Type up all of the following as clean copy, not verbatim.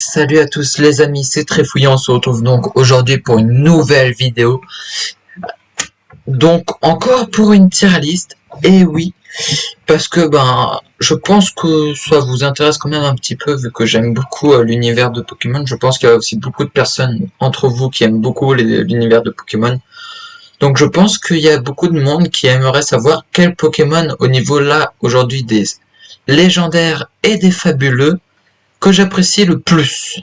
Salut à tous les amis, c'est Tréfouillant, on se retrouve donc aujourd'hui pour une nouvelle vidéo. Donc encore pour une tier list, et oui, parce que je pense que ça vous intéresse quand même un petit peu vu que j'aime beaucoup l'univers de Pokémon. Je pense qu'il y a aussi beaucoup de personnes entre vous qui aiment beaucoup l'univers de Pokémon. Donc je pense qu'il y a beaucoup de monde qui aimerait savoir quel Pokémon au niveau là aujourd'hui des légendaires et des fabuleux que j'apprécie le plus.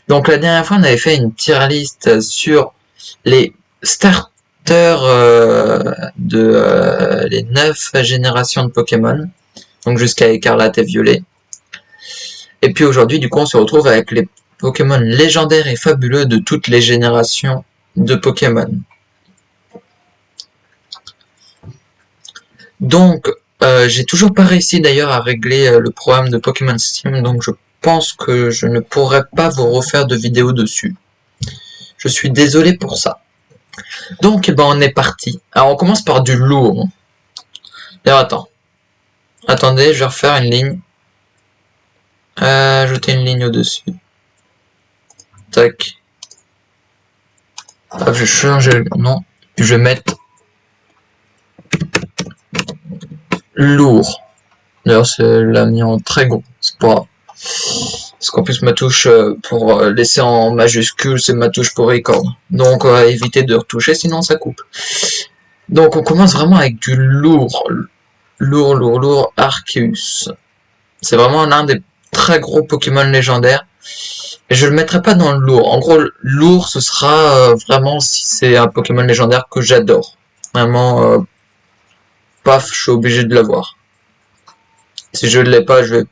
Donc la dernière fois, on avait fait une tier list sur les starters de les 9 générations de Pokémon, donc jusqu'à Écarlate et Violet. Et puis aujourd'hui, du coup, on se retrouve avec les Pokémon légendaires et fabuleux de toutes les générations de Pokémon. Donc, j'ai toujours pas réussi d'ailleurs à régler le programme de Pokémon Steam, donc je pense que je ne pourrai pas vous refaire de vidéo dessus. Je suis désolé pour ça. Donc, on est parti. Alors, on commence par du lourd. D'ailleurs, attendez, je vais refaire une ligne. Ajouter une ligne au-dessus. Tac. Hop, je change le nom. Puis je vais mettre lourd. D'ailleurs, c'est l'a mis en très gros. C'est pas grave. Parce qu'en plus, ma touche pour laisser en majuscule, c'est ma touche pour record. Donc, on va éviter de retoucher, sinon ça coupe. Donc, on commence vraiment avec du lourd. Lourd, Arceus. C'est vraiment l'un des très gros Pokémon légendaires. Et je le mettrai pas dans le lourd. En gros, lourd, ce sera vraiment si c'est un Pokémon légendaire que j'adore. Vraiment, paf, je suis obligé de l'avoir. Si je ne l'ai pas, je vais...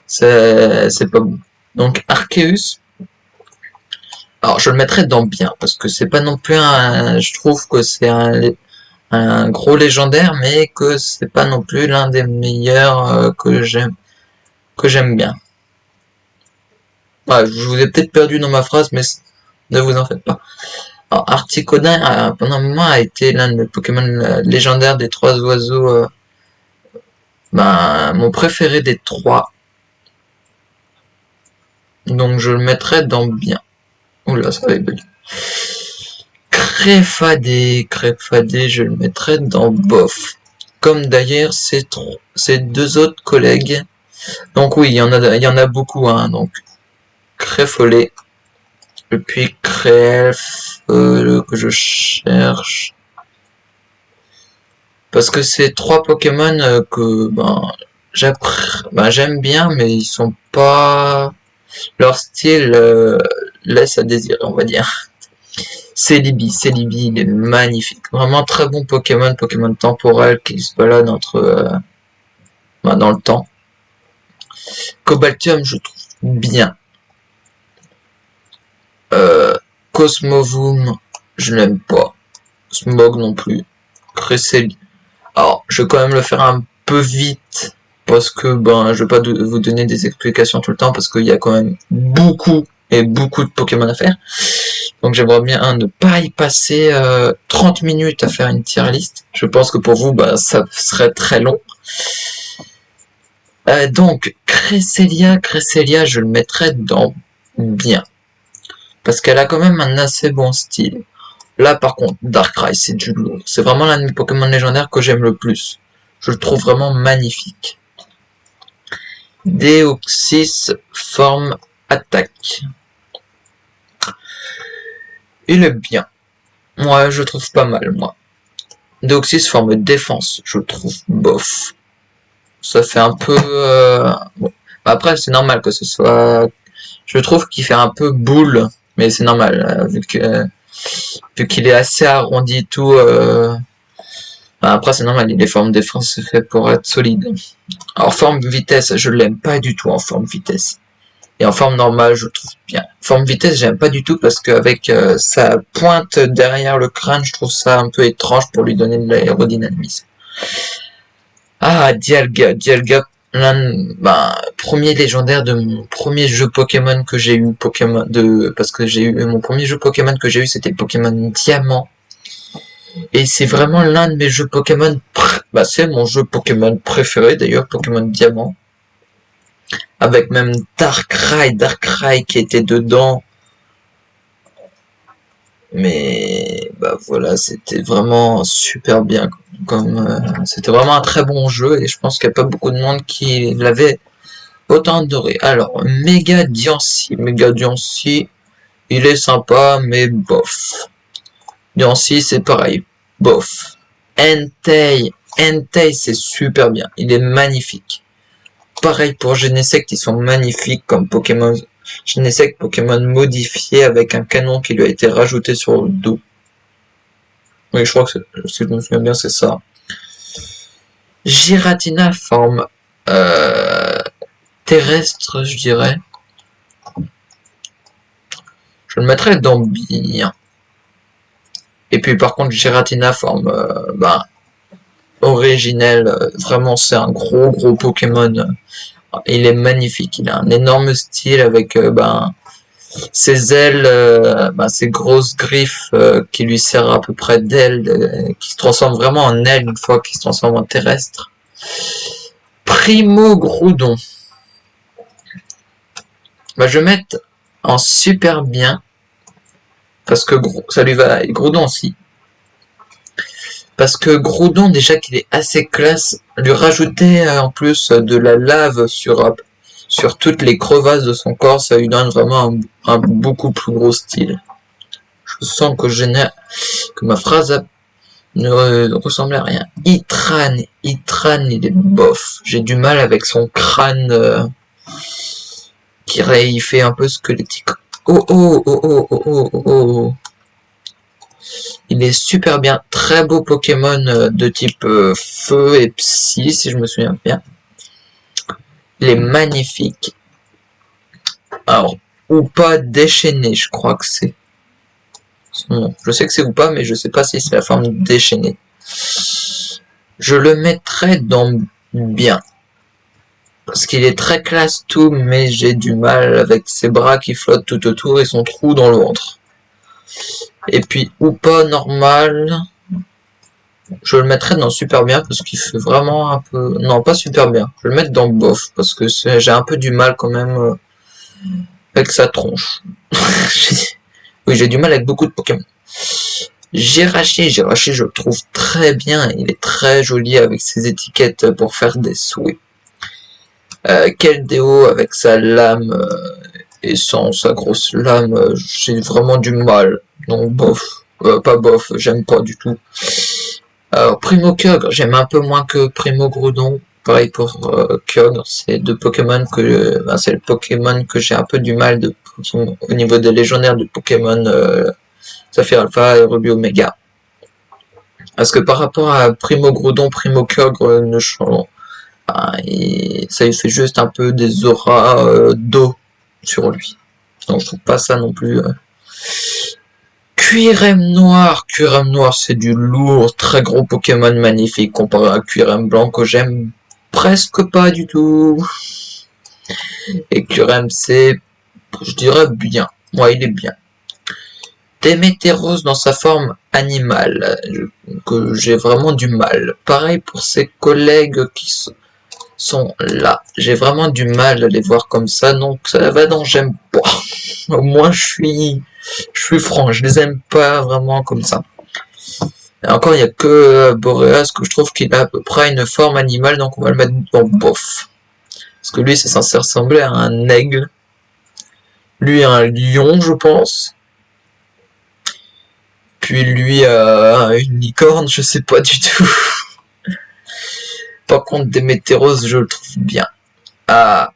C'est pas bon. Donc, Arceus. Alors, je le mettrai dans bien, parce que c'est pas non plus un... Je trouve que c'est un gros légendaire, mais que c'est pas non plus l'un des meilleurs que j'aime bien. Ouais, je vous ai peut-être perdu dans ma phrase, mais ne vous en faites pas. Alors, Articodin, pendant un moment, a été l'un de mes Pokémon légendaires des 3 oiseaux. Mon préféré des 3. Donc, je le mettrai dans bien. Oula, ça va être belle. Créfadé, je le mettrai dans bof. Comme d'ailleurs ces 2 autres collègues. Donc oui, il y en a beaucoup, hein. Donc, Créfollet. Et puis Cref, que je cherche. Parce que c'est 3 Pokémon que j'aime bien, mais ils sont pas... Leur style laisse à désirer, on va dire. Celebi, il est magnifique. Vraiment très bon Pokémon temporel qui se balade entre dans le temps. Cobaltium, je trouve bien. Cosmovoom, je l'aime pas. Smog non plus. Cresselia. Alors, je vais quand même le faire un peu vite, parce que je vais pas vous donner des explications tout le temps, parce qu'il y a quand même beaucoup de Pokémon à faire. Donc j'aimerais bien ne pas y passer 30 minutes à faire une tier list. Je pense que pour vous, ça serait très long. Donc, Cresselia, je le mettrais dans bien. Parce qu'elle a quand même un assez bon style. Là, par contre, Darkrai, c'est du lourd. C'est vraiment l'un des Pokémon légendaires que j'aime le plus. Je le trouve vraiment magnifique. Deoxys, forme attaque. Il est bien. Ouais, je le trouve pas mal, moi. Deoxys, forme défense. Je le trouve bof. Ça fait un peu... Bon. Après, c'est normal que ce soit... Je trouve qu'il fait un peu boule. Mais c'est normal, vu qu'il est assez arrondi et tout. Après, c'est normal, il est forme défense, c'est fait pour être solide. Alors, forme vitesse, je l'aime pas du tout en forme vitesse. Et en forme normale, je le trouve bien. Forme vitesse, j'aime pas du tout parce qu'avec sa pointe derrière le crâne, je trouve ça un peu étrange pour lui donner de l'aérodynamisme. Ah, Dialga, premier légendaire de mon premier jeu Pokémon que j'ai eu, parce que mon premier jeu Pokémon que j'ai eu, c'était Pokémon Diamant. Et c'est vraiment l'un de mes jeux Pokémon, c'est mon jeu Pokémon préféré d'ailleurs, Pokémon Diamant. avec même Darkrai qui était dedans. Mais bah voilà, c'était vraiment super bien. C'était vraiment un très bon jeu et je pense qu'il n'y a pas beaucoup de monde qui l'avait autant adoré. Alors, Mega Diancie, il est sympa, mais bof. Diancie, c'est pareil, bof. Entei, c'est super bien, il est magnifique. Pareil pour Genesect, ils sont magnifiques comme Pokémon. Genesect, Pokémon modifié avec un canon qui lui a été rajouté sur le dos. Oui, je crois que si je me souviens bien, c'est ça. Giratina, forme terrestre, je dirais. Je le mettrais dans bien. Et puis par contre, Giratina, forme originelle, vraiment c'est un gros Pokémon. Il est magnifique, il a un énorme style avec ses ailes, ses grosses griffes qui lui servent à peu près d'ailes, qui se transforment vraiment en ailes une fois qu'il se transforme en terrestre. Primo Groudon. Bah, je vais mettre en super bien, parce que ça lui va, et Groudon aussi. Parce que Groudon, déjà qu'il est assez classe, lui rajouter en plus de la lave sur toutes les crevasses de son corps, ça lui donne vraiment un beaucoup plus gros style. Je sens que ma phrase ne ressemblait à rien. Itran, il est bof. J'ai du mal avec son crâne qui fait un peu squelettique. Oh. Il est super bien. Très beau Pokémon de type feu et psy, si je me souviens bien. Il est magnifique. Alors, ou pas déchaîné, je crois que c'est. Je sais que c'est ou pas, mais je sais pas si c'est la forme déchaînée. Je le mettrais dans bien. Parce qu'il est très classe tout, mais j'ai du mal avec ses bras qui flottent tout autour et son trou dans le ventre. Et puis, ou pas normal. Je le mettrais dans super bien parce qu'il fait vraiment un peu... Non, pas super bien. Je vais le mettre dans bof parce que j'ai un peu du mal quand même avec sa tronche. Oui, j'ai du mal avec beaucoup de Pokémon. Jirachi, je le trouve très bien. Il est très joli avec ses étiquettes pour faire des souhaits. Keldeo avec sa lame et sans sa grosse lame, j'ai vraiment du mal. Donc bof. Pas bof, j'aime pas du tout. Alors, Primo Kyogre, j'aime un peu moins que Primo Groudon. Pareil pour Kyogre, c'est deux Pokémon c'est le Pokémon que j'ai un peu du mal au niveau des légendaires de Pokémon Saphir Alpha et Ruby Omega. Parce que par rapport à Primo Groudon, Primo Kyogre ne change. Ça lui fait juste un peu des auras d'eau sur lui. Donc je trouve pas ça non plus. Cuirem Noir, c'est du lourd, très gros Pokémon magnifique comparé à Cuirem Blanc que j'aime presque pas du tout. Et Cuirem c'est, je dirais bien, ouais il est bien. Démétéros dans sa forme animale, que j'ai vraiment du mal. Pareil pour ses collègues qui sont là. J'ai vraiment du mal à les voir comme ça, donc ça va dans j'aime pas. Au moins je suis franc, je les aime pas vraiment comme ça. Et encore, il n'y a que Boreas que je trouve qu'il a à peu près une forme animale, donc on va le mettre dans bof. Parce que lui, c'est censé ressembler à un aigle. Lui, un lion, je pense. Puis lui, une licorne, je sais pas du tout. Par contre, Démétéros, je le trouve bien. Ah,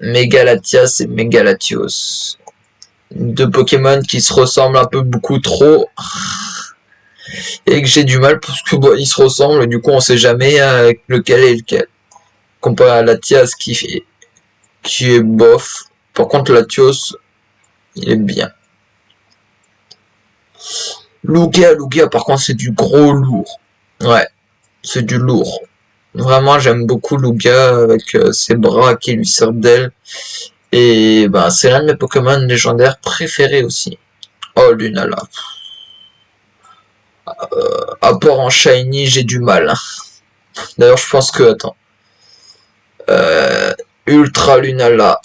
Megalatias et Megalatios. Deux Pokémon qui se ressemblent un peu beaucoup trop. Et que j'ai du mal parce que ils se ressemblent et du coup on sait jamais lequel est lequel. Comparé à Latias qui est bof. Par contre Latios, il est bien. Lugia par contre c'est du gros lourd. Ouais, c'est du lourd. Vraiment j'aime beaucoup Lugia avec ses bras qui lui servent d'ailes. Et c'est l'un de mes Pokémon légendaires préférés aussi. Oh Lunala. À part en Shiny, j'ai du mal. D'ailleurs, je pense que... Attends. Ultra Lunala.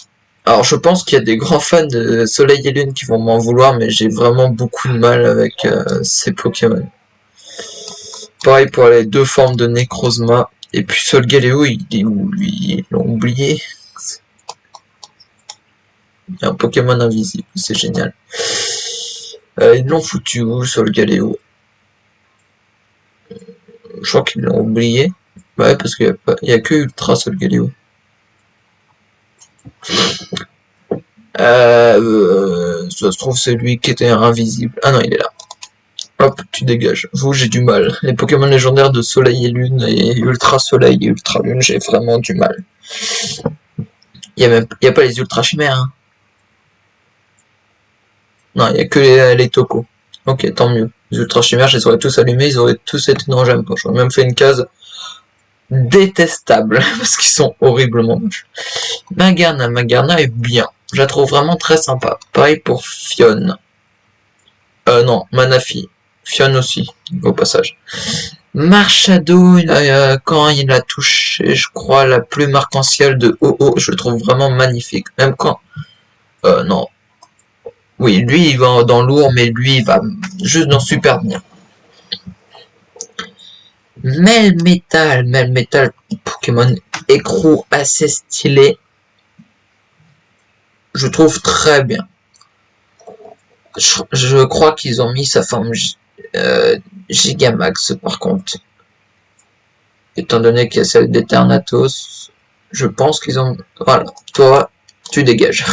Alors je pense qu'il y a des grands fans de Soleil et Lune qui vont m'en vouloir, mais j'ai vraiment beaucoup de mal avec ces Pokémon. Pareil pour les deux formes de Necrozma. Et puis Solgaleo, il est où lui? Ils l'ont oublié. Il y a un Pokémon invisible, c'est génial. Ils l'ont foutu où, Solgaleo? Je crois qu'ils l'ont oublié. Ouais, parce qu'il y a que Ultra Solgaleo. Ça se trouve c'est lui qui était invisible. Ah non, il est là. Hop, tu dégages. Vous, j'ai du mal. Les Pokémon légendaires de Soleil et Lune et Ultra Soleil et Ultra Lune, j'ai vraiment du mal. Il y a pas les Ultra Chimères. Hein. Non, il y a que les Tocos. Ok, tant mieux. Les Ultra Chimères, je les aurais tous allumés, ils auraient tous été... Non, j'aime pas. J'aurais même fait une case détestable, parce qu'ils sont horriblement moches. Magarna est bien. Je la trouve vraiment très sympa. Pareil pour Fionn. Non, Manafi. Fionn aussi, au passage. Marshado, quand il a touché, je crois, la plume arc-en-ciel de Oh, je le trouve vraiment magnifique. Même quand... non. Oui, lui, il va dans lourd, mais lui, il va juste dans super bien. Melmetal, Pokémon écrou assez stylé. Je trouve très bien. Je crois qu'ils ont mis sa forme Gigamax par contre. Étant donné qu'il y a celle d'Eternatus, je pense qu'ils ont... Voilà, toi, tu dégages.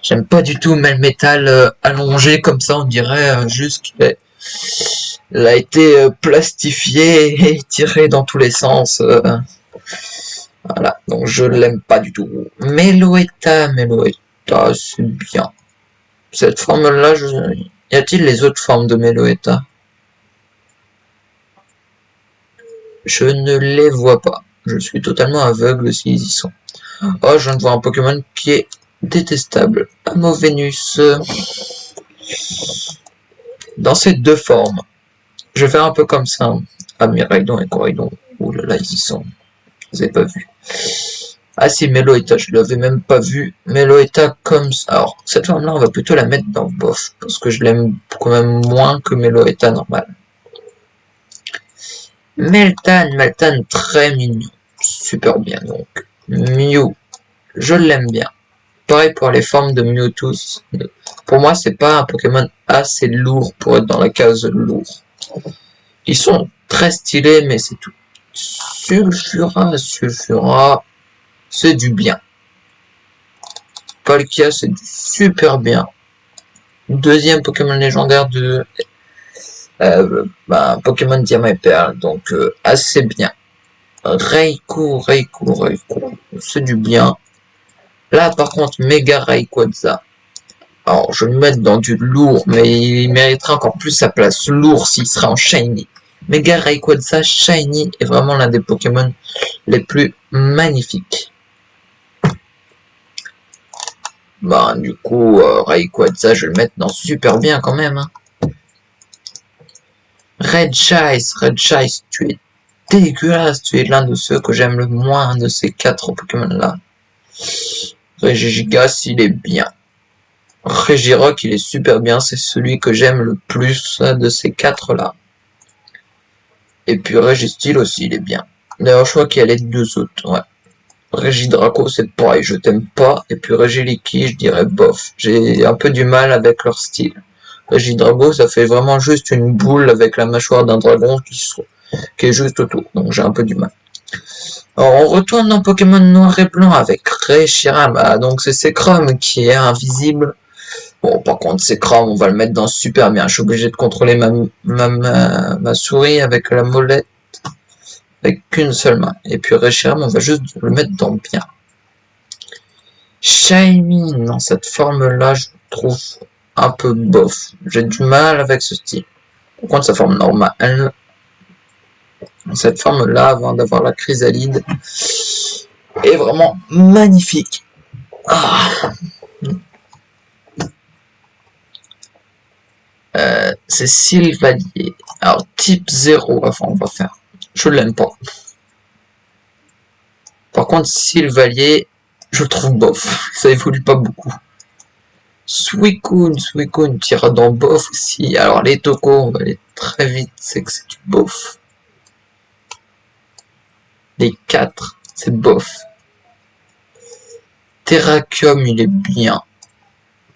J'aime pas du tout Melmetal allongé comme ça, on dirait juste qu'il a été plastifié et tiré dans tous les sens. Voilà, donc je l'aime pas du tout. Meloetta, c'est bien. Cette forme-là, y a-t-il les autres formes de Meloetta? Je ne les vois pas. Je suis totalement aveugle s'ils y sont. Oh, je viens de voir un Pokémon qui est détestable. Amovenus. Dans ces deux formes. Je vais faire un peu comme ça. Ah, Miraidon et Coraidon. Ouh là là, ils y sont. Vous avez pas vu. Ah si, Meloetta, je l'avais même pas vu. Meloetta comme ça. Alors, cette forme-là, on va plutôt la mettre dans bof. Parce que je l'aime quand même moins que Meloetta normal. Meltan, très mignon. Super bien, donc. Mew, je l'aime bien. Pareil pour les formes de Mewtwo. Pour moi, c'est pas un Pokémon assez lourd pour être dans la case lourd. Ils sont très stylés, mais c'est tout. Sulfura, c'est du bien. Palkia, c'est du super bien. Deuxième Pokémon légendaire de Pokémon Diamant et Perle, donc assez bien. Raikou, c'est du bien. Là, par contre, Mega Rayquaza. Alors, je vais le mettre dans du lourd, mais il mériterait encore plus sa place lourd s'il serait en Shiny. Mega Rayquaza Shiny est vraiment l'un des Pokémon les plus magnifiques. Bah, du coup, Rayquaza, je vais le mettre dans super bien quand même. Hein. Red Chice, tu es dégueulasse, tu es l'un de ceux que j'aime le moins de ces quatre Pokémon-là. Regigigas, il est bien. Regirock, il est super bien, c'est celui que j'aime le plus de ces quatre-là. Et puis Registeel aussi, il est bien. D'ailleurs, je crois qu'il y a les deux autres, ouais. Regidraco, c'est pareil, je t'aime pas. Et puis Regiliki, je dirais bof. J'ai un peu du mal avec leur style. Regidrago, ça fait vraiment juste une boule avec la mâchoire d'un dragon qui est juste autour. Donc j'ai un peu du mal. Alors on retourne dans Pokémon Noir et Blanc avec Reshiram. Ah, donc c'est Zekrom qui est invisible. Bon, par contre, Zekrom, on va le mettre dans super bien. Je suis obligé de contrôler ma souris avec la molette. Avec qu'une seule main. Et puis Reshiram, on va juste le mettre dans bien. Shiny, dans cette forme-là, je trouve un peu bof. J'ai du mal avec ce style. Par contre, sa forme normale, cette forme-là, avant d'avoir la chrysalide, est vraiment magnifique. Ah. C'est Sylvalier. Alors, type 0, enfin, on va faire. Je l'aime pas. Par contre, Sylvalier, je trouve bof. Ça évolue pas beaucoup. Suicune tira dans bof aussi. Alors les tocos, on va aller très vite, c'est que c'est du bof. Les 4, c'est bof. Terrakium, il est bien.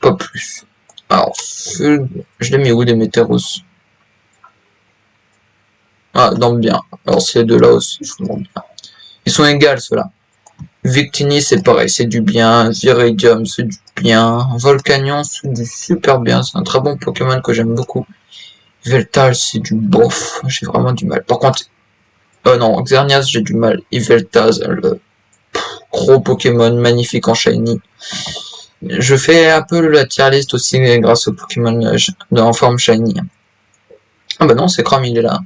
Pas plus. Alors, je l'ai mis où, Déméteros? Ah, dans le bien. Alors ces deux-là aussi, je vous demande bien. Ils sont égales, ceux-là. Victini, c'est pareil, c'est du bien. Viridium, c'est du bien. Volcanion, c'est du super bien. C'est un très bon Pokémon que j'aime beaucoup. Yveltal, c'est du bof. J'ai vraiment du mal. Par contre, non, Xerneas, j'ai du mal. Yveltal, le gros Pokémon magnifique en shiny. Je fais un peu la tier list aussi grâce au Pokémon en forme shiny. Ah bah non, c'est Chrome, il est là.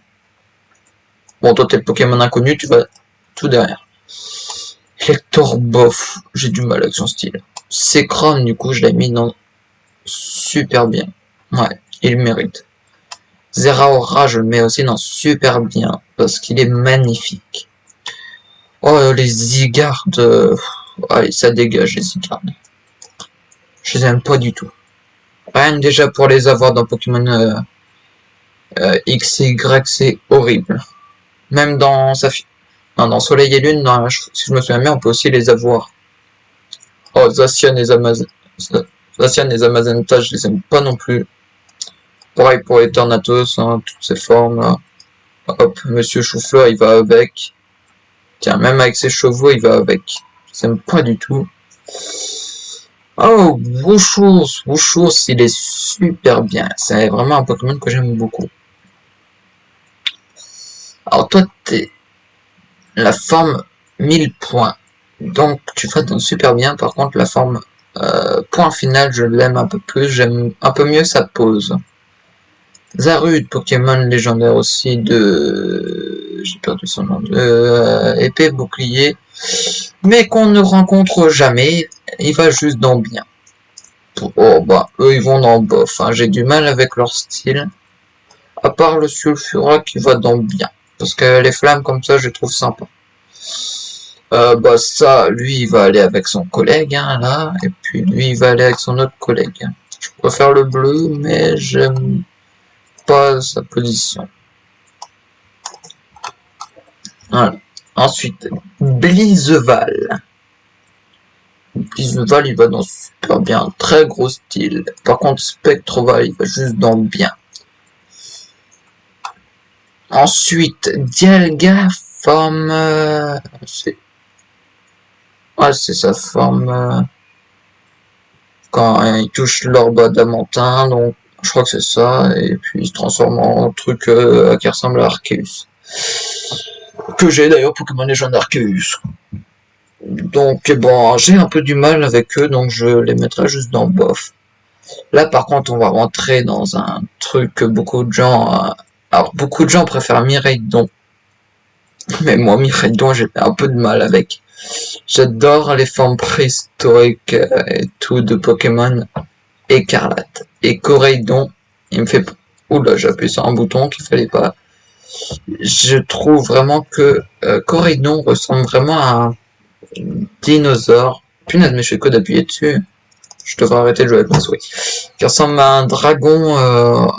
Bon, toi, t'es le Pokémon inconnu, tu vas tout derrière. Hector bof, j'ai du mal avec son style. C'est Chrome, du coup, je l'ai mis dans super bien. Ouais, il mérite. Zeraora, je le mets aussi dans super bien, parce qu'il est magnifique. Oh, les Zygarde, allez, ça dégage, les Zygarde. Je les aime pas du tout. Rien que déjà pour les avoir dans Pokémon X et Y, c'est horrible. Même dans dans Soleil et Lune, si je me souviens bien, on peut aussi les avoir. Oh, Zacian et Zamazenta, je les aime pas non plus. Pareil pour les Tornatos, hein, toutes ces formes là. Hop, Monsieur Choufleur, il va avec. Tiens, même avec ses chevaux, il va avec. Je les aime pas du tout. Oh, Wushours, il est super bien. C'est vraiment un Pokémon que j'aime beaucoup. Alors toi, t'es la forme 1000 points. Donc tu vas dans super bien. Par contre, la forme point final, je l'aime un peu plus. J'aime un peu mieux sa pose. Zarud, Pokémon légendaire aussi de... J'ai perdu son nom. Épée, bouclier. Mais qu'on ne rencontre jamais. Il va juste dans bien. Oh bah, eux ils vont dans bof. Hein. J'ai du mal avec leur style. À part le Sulfura qui va dans bien. Parce que les flammes comme ça, je trouve sympa. Bah ça, lui, il va aller avec son collègue, hein, là. Et puis lui, il va aller avec son autre collègue. Je préfère le bleu, mais j'aime pas sa position. Voilà. Ensuite, Blizeval. Blizeval, il va dans super bien. Très gros style. Par contre, Spectroval, il va juste dans bien. Ensuite, Dialga, forme... c'est sa forme... quand il touche l'orbe adamantin, donc je crois que c'est ça, et puis il se transforme en truc qui ressemble à Arceus. Que j'ai d'ailleurs Pokémon Légende Arceus. Donc bon, j'ai un peu du mal avec eux, donc je les mettrai juste dans bof. Là par contre, on va rentrer dans un truc que beaucoup de gens... alors beaucoup de gens préfèrent Miraidon. Mais moi, Miraidon, j'ai un peu de mal avec. J'adore les formes préhistoriques et tout de Pokémon Écarlate. Et Coraidon, il me fait... Oula, j'ai appuyé sur un bouton qu'il fallait pas. Je trouve vraiment que Coraidon ressemble vraiment à un dinosaure. Punaise, mais je fais que d'appuyer dessus. Je devrais arrêter de jouer avec ma souris. Qui ressemble à un dragon,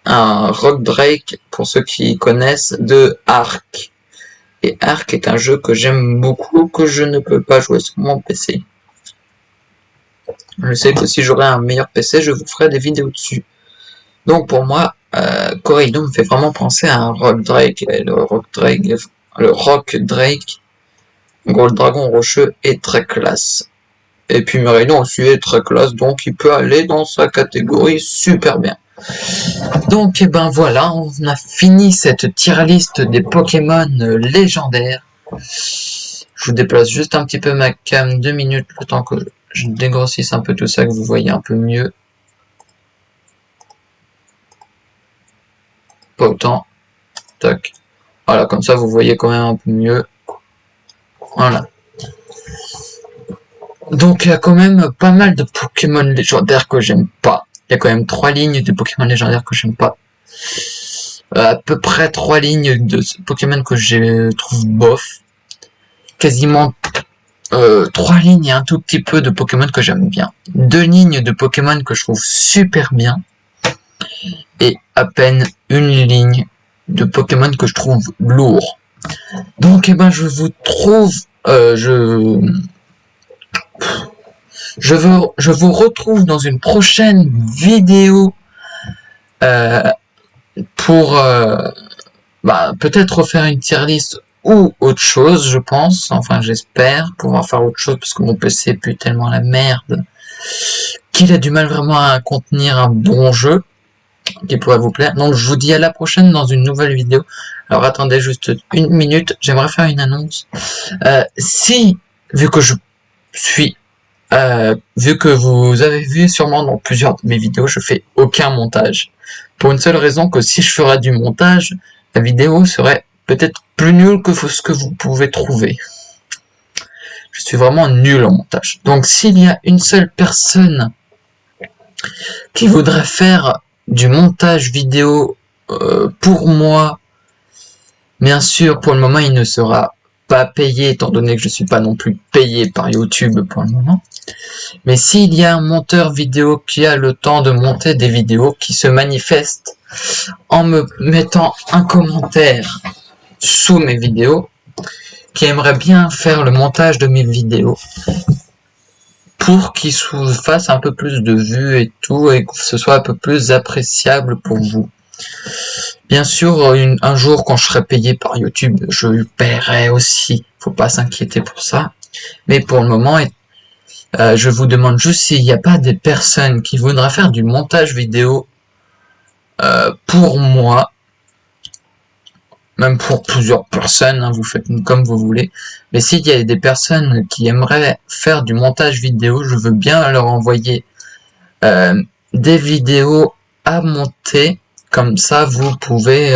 un Rock Drake, pour ceux qui connaissent, de Ark. Et Ark est un jeu que j'aime beaucoup, que je ne peux pas jouer sur mon PC. Je sais que si j'aurais un meilleur PC, je vous ferai des vidéos dessus. Donc pour moi, Coraidon me fait vraiment penser à un Rock Drake. Et le Rock Drake, en gros le dragon rocheux, est très classe. Et puis Miraidon aussi est très classe, donc il peut aller dans sa catégorie super bien. Donc et ben voilà, on a fini cette tier list des Pokémon légendaires. Je vous déplace juste un petit peu ma cam 2 minutes, le temps que je dégrossisse un peu tout ça, que vous voyez un peu mieux. Pas autant. Tac. Voilà, comme ça vous voyez quand même un peu mieux. Voilà. Donc il y a quand même pas mal de Pokémon légendaires que j'aime pas. Il y a quand même 3 lignes de Pokémon légendaires que j'aime pas. À peu près 3 lignes de Pokémon que je trouve bof. Quasiment 3 lignes et un tout petit peu de Pokémon que j'aime bien. 2 lignes de Pokémon que je trouve super bien. Et à peine une ligne de Pokémon que je trouve lourd. Donc, eh ben, je vous trouve... je vous retrouve dans une prochaine vidéo pour peut-être refaire une tier list ou autre chose, je pense. Enfin, j'espère pouvoir faire autre chose parce que mon PC pue tellement la merde qu'il a du mal vraiment à contenir un bon jeu qui pourrait vous plaire. Donc, je vous dis à la prochaine dans une nouvelle vidéo. Alors, attendez juste une minute. J'aimerais faire une annonce. Vu que je suis... vu que vous avez vu sûrement dans plusieurs de mes vidéos, je fais aucun montage. Pour une seule raison que si je ferais du montage, la vidéo serait peut-être plus nulle que ce que vous pouvez trouver. Je suis vraiment nul en montage. Donc s'il y a une seule personne qui voudrait faire du montage vidéo pour moi, bien sûr, pour le moment, il ne sera pas payé, étant donné que je ne suis pas non plus payé par YouTube pour le moment. Mais s'il y a un monteur vidéo qui a le temps de monter des vidéos, qui se manifeste en me mettant un commentaire sous mes vidéos, qui aimerait bien faire le montage de mes vidéos, pour qu'il fasse un peu plus de vues et tout, et que ce soit un peu plus appréciable pour vous. Bien sûr, un jour, quand je serai payé par YouTube, je le paierai aussi. Faut pas s'inquiéter pour ça. Mais pour le moment, je vous demande juste s'il n'y a pas des personnes qui voudraient faire du montage vidéo pour moi, même pour plusieurs personnes, hein, vous faites comme vous voulez. Mais s'il y a des personnes qui aimeraient faire du montage vidéo, je veux bien leur envoyer des vidéos à monter. Comme ça, vous pouvez...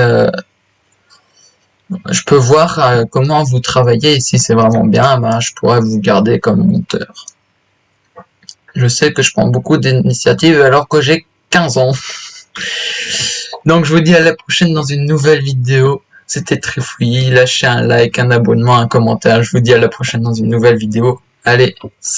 je peux voir comment vous travaillez et si c'est vraiment bien, je pourrais vous garder comme monteur. Je sais que je prends beaucoup d'initiatives alors que j'ai 15 ans. Donc je vous dis à la prochaine dans une nouvelle vidéo. C'était très fouillis. Lâchez un like, un abonnement, un commentaire. Je vous dis à la prochaine dans une nouvelle vidéo. Allez.